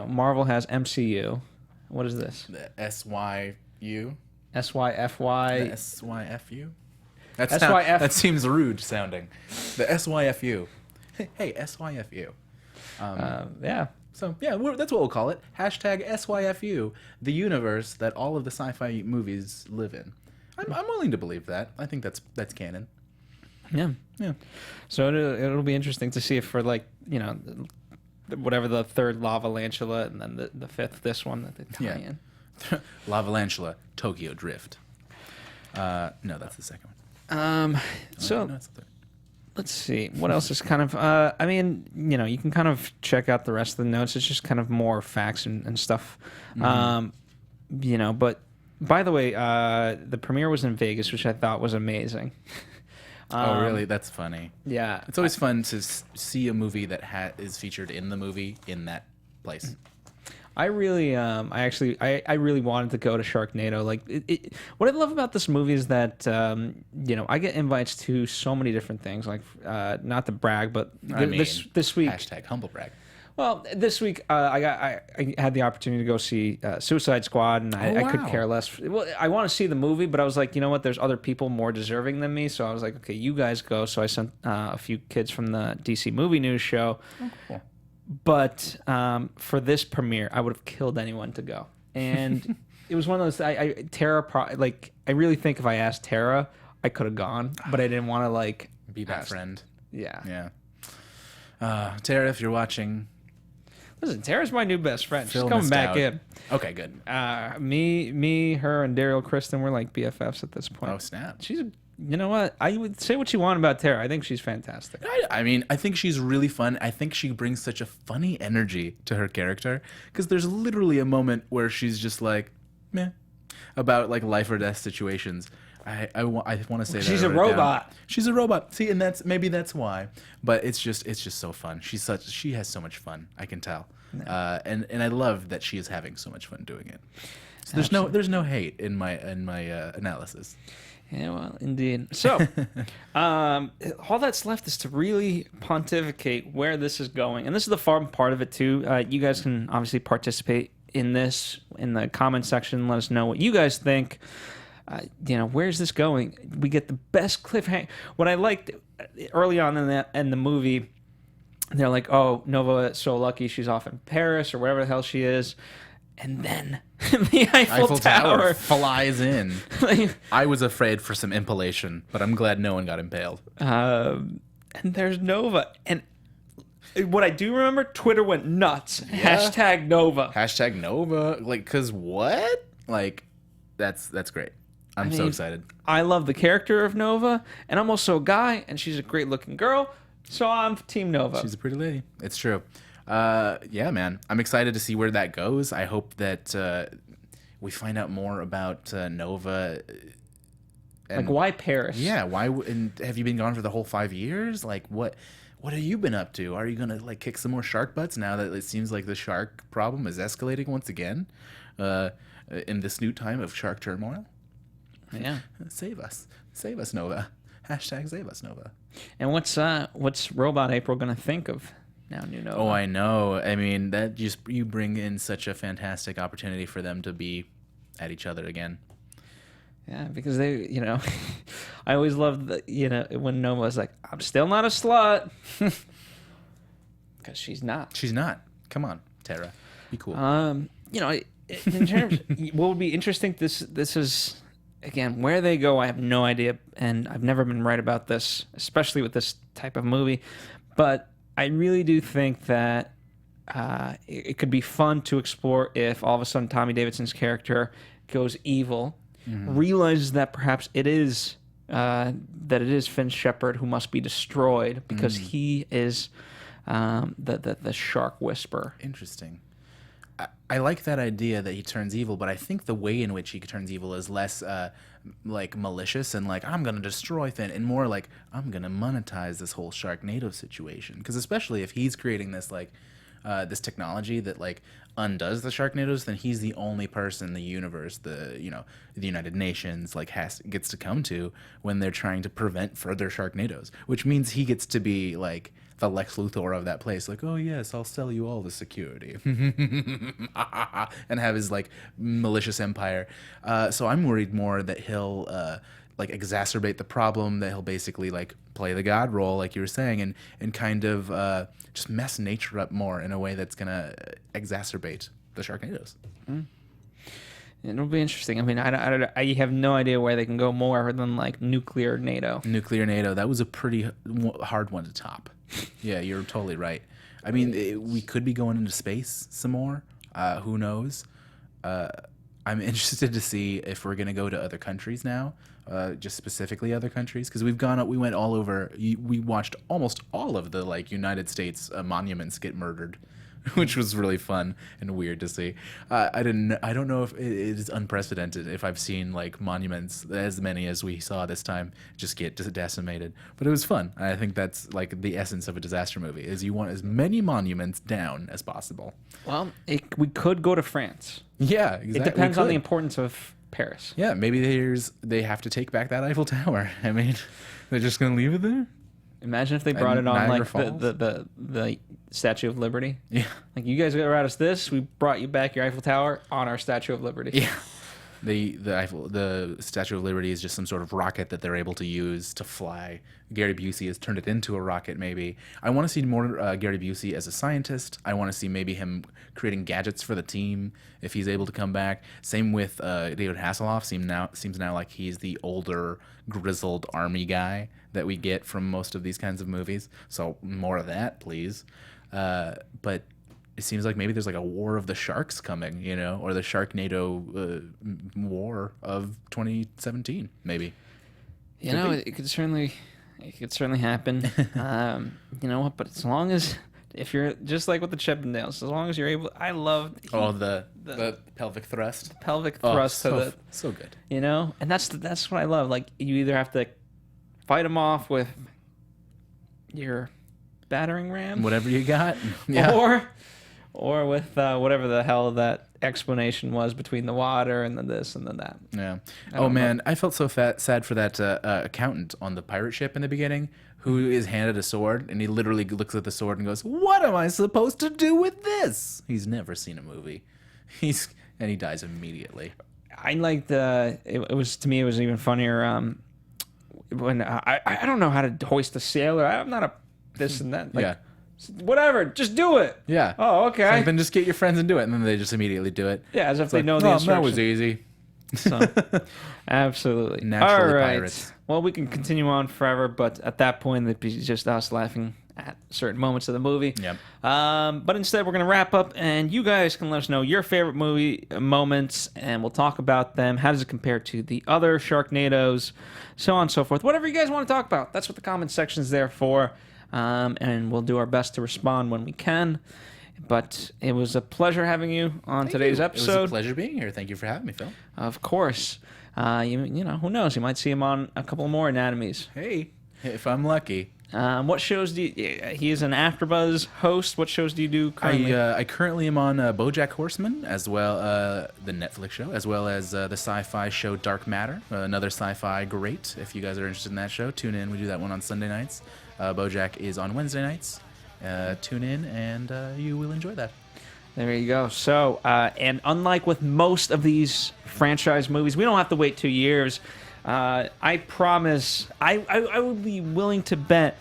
Marvel has MCU. What is this? The SYU. SYFY. The SYFU. SYF. That seems rude sounding. The SYFU. Hey, SYFU. Yeah. So yeah, that's what we'll call it. #SYFU, the universe that all of the sci-fi movies live in. I'm willing to believe that. I think that's canon. Yeah. So it'll be interesting to see if for whatever the third Lava Lantula and then the fifth this one that they tie in. Lava Lantula, Tokyo Drift. No, that's the second one. Let's see what else is kind of. You can kind of check out the rest of the notes. It's just kind of more facts and stuff. But by the way, the premiere was in Vegas, which I thought was amazing. Oh, really? That's funny. Yeah. It's always fun to see a movie that is featured in the movie in that place. I really, I really wanted to go to Sharknado. What I love about this movie is that, I get invites to so many different things. Not to brag, but this week. #humble brag. Well, this week I had the opportunity to go see Suicide Squad, and I could wow. care less. Well, I want to see the movie, but I was like, you know what? There's other people more deserving than me, so I was like, okay, you guys go. So I sent a few kids from the DC Movie News show. Oh, cool. But for this premiere, I would have killed anyone to go, and it was one of those. I really think if I asked Tara, I could have gone, but I didn't want to Be that friend. Yeah. Yeah. Tara, if you're watching, Listen, Tara's my new best friend. She's Phil coming missed back out. in. Okay, good. Me, her, and Daryl Kristen, we're like BFFs at this point. Oh, snap. You know what? I would say what you want about Tara. I think she's fantastic. I mean, I think she's really fun. I think she brings such a funny energy to her character because there's literally a moment where she's just like, meh, about like life or death situations. I want to say that She's a I wrote it down. robot. She's a robot. See, and that's why. But it's just so fun. She has so much fun. I can tell. And I love that she is having so much fun doing it. So there's no hate in my analysis. Yeah, well, indeed. So, all that's left is to really pontificate where this is going. And this is the fun part of it, too. You guys can obviously participate in this in the comment section. Let us know what you guys think. Where's this going? We get the best cliffhanger. What I liked early on in the movie, they're like, oh, Nova is so lucky she's off in Paris or wherever the hell she is. And then the Eiffel Tower flies in. I was afraid for some impalation, but I'm glad no one got impaled. And there's Nova. And what I do remember, Twitter went nuts. Yeah. Hashtag Nova. Hashtag Nova. Like, cause what? Like, that's great. I'm so excited. I love the character of Nova, and I'm also a guy, and she's a great looking girl, so I'm Team Nova. She's a pretty lady. It's true. Yeah, man. I'm excited to see where that goes. I hope that we find out more about Nova. Like, why Paris? Yeah, why? And have you been gone for the whole 5 years? Like, what have you been up to? Are you gonna like kick some more shark butts now that it seems like the shark problem is escalating once again in this new time of shark turmoil? Yeah. Save us, Nova. Hashtag save us, Nova. And what's Robot April gonna think of now, new Nova? Oh, I know. I mean, that you bring in such a fantastic opportunity for them to be at each other again. Yeah, because they, I always loved when Nova's like, I'm still not a slut, because she's not. She's not. Come on, Tara, be cool. In terms, what would be interesting? This is. Again, where they go, I have no idea, and I've never been right about this, especially with this type of movie. But I really do think that it could be fun to explore if all of a sudden Tommy Davidson's character goes evil, realizes that perhaps it is Finn Shepard who must be destroyed because he is the shark whisperer. Interesting. I like that idea that he turns evil, but I think the way in which he turns evil is less like malicious and like I'm gonna destroy Finn, and more like I'm gonna monetize this whole Sharknado situation. Because especially if he's creating this like this technology that like undoes the Sharknados, then he's the only person in the universe the United Nations like gets to come to when they're trying to prevent further Sharknados, which means he gets to be like the Lex Luthor of that place, like, oh yes, I'll sell you all the security, and have his like malicious empire. So I'm worried more that he'll like exacerbate the problem, that he'll basically like play the god role, like you were saying, and kind of just mess nature up more in a way that's gonna exacerbate the Sharknados. It'll be interesting. I mean, I have no idea where they can go more than like nuclear NATO. Nuclear NATO. That was a pretty hard one to top. Yeah, you're totally right. I mean, we could be going into space some more. Who knows? I'm interested to see if we're going to go to other countries now, just specifically other countries, because we went all over. We watched almost all of the like United States monuments get murdered, which was really fun and weird to see. I don't know if it is unprecedented if I've seen like monuments as many as we saw this time just get decimated, but it was fun. I think that's like the essence of a disaster movie, is you want as many monuments down as possible. Well, we could go to France. Yeah, exactly. It depends on the importance of Paris. Yeah, maybe they have to take back that Eiffel Tower. I mean, they're just gonna leave it there. Imagine if they brought And it on Niagara like Falls? the Statue of Liberty. Yeah. Like, you guys brought us this, we brought you back your Eiffel Tower on our Statue of Liberty. Yeah. The Statue of Liberty is just some sort of rocket that they're able to use to fly. Gary Busey has turned it into a rocket, maybe. I want to see more Gary Busey as a scientist. I want to see maybe him creating gadgets for the team if he's able to come back. Same with David Hasselhoff. Seems now like he's the older, grizzled army guy that we get from most of these kinds of movies. So more of that, please. But it seems like maybe there's like a war of the sharks coming, or the Sharknado war of 2017, maybe. It could certainly happen. You know what? But as long as, if you're just like with the Chippendales, as long as you're able, I love the pelvic thrust. pelvic thrust. So good. And that's what I love. Like, you either have to fight them off with your battering ram, Whatever you got. Yeah. or with whatever the hell that explanation was between the water and the this and the that. Yeah. Oh man, I felt so sad for that accountant on the pirate ship in the beginning, who is handed a sword, and he literally looks at the sword and goes, "What am I supposed to do with this?" He's never seen a movie. And he dies immediately. I liked it was, to me, it was even funnier when I don't know how to hoist a sailor. I'm not a this and that. Like, yeah. Whatever, just do it. Yeah. Oh, okay. Like, then just get your friends and do it, and then they just immediately do it. Yeah, as if It's they like, know the "Oh, instructions. that was easy." So, absolutely. Naturally All right. pirates. Well, we can continue on forever, but at that point, it'd be just us laughing at certain moments of the movie. Yep. But instead, we're going to wrap up, and you guys can let us know your favorite movie moments, and we'll talk about them. How does it compare to the other Sharknadoes, so on and so forth. Whatever you guys want to talk about, that's what the comment section's there for. And we'll do our best to respond when we can. But it was a pleasure having you on today's episode. It was a pleasure being here. Thank you for having me, Phil. Of course. Who knows? You might see him on a couple more Anatomies. Hey, if I'm lucky. What shows do you... He is an AfterBuzz host. What shows do you do currently? I currently am on BoJack Horseman, as well the Netflix show, as well as the Sci-Fi show Dark Matter, another sci-fi great. If you guys are interested in that show, tune in. We do that one on Sunday nights. BoJack is on Wednesday nights. Tune in, and you will enjoy that. There you go. So, and unlike with most of these franchise movies, we don't have to wait 2 years. I promise, I would be willing to bet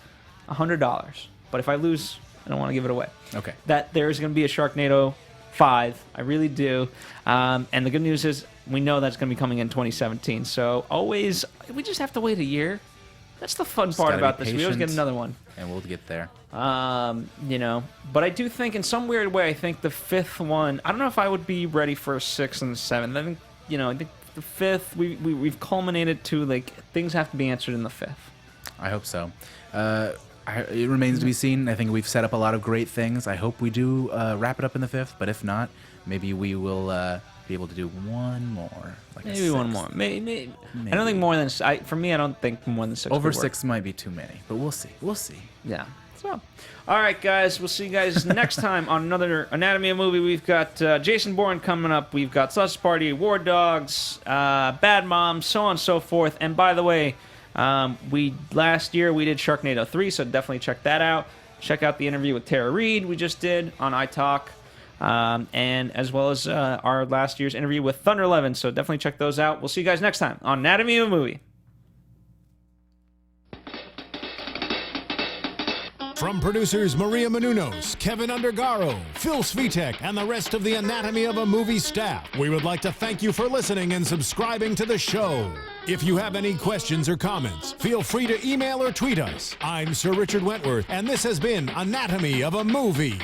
$100, but if I lose, I don't want to give it away. Okay. That there's going to be a Sharknado 5. I really do. And the good news is we know that's going to be coming in 2017. So we just have to wait a year. That's the fun part about this. We always get another one. And we'll get there. But I do think in some weird way, I think the 5th one, I don't know if I would be ready for 6 and 7. I think, I think the 5th, we've culminated to, like, things have to be answered in the 5th. I hope so. It remains to be seen. I think we've set up a lot of great things. I hope we do wrap it up in the 5th, but if not, maybe we will be able to do one more. Like maybe one more. Maybe. I don't think more than... For me, I don't think more than 6 Over would work. 6 might be too many, but we'll see. We'll see. Yeah. So, all right, guys. We'll see you guys next time on another Anatomy of Movie. We've got Jason Bourne coming up. We've got Sausage Party, War Dogs, Bad Moms, so on and so forth. And by the way, last year we did Sharknado 3, so definitely check that out. Check out the interview with Tara Reid we just did on iTalk. And as well as our last year's interview with Thunder Levin. So definitely check those out. We'll see you guys next time on Anatomy of a Movie. From producers Maria Menounos, Kevin Undergaro, Phil Svitek, and the rest of the Anatomy of a Movie staff, we would like to thank you for listening and subscribing to the show. If you have any questions or comments, feel free to email or tweet us. I'm Sir Richard Wentworth, and this has been Anatomy of a Movie.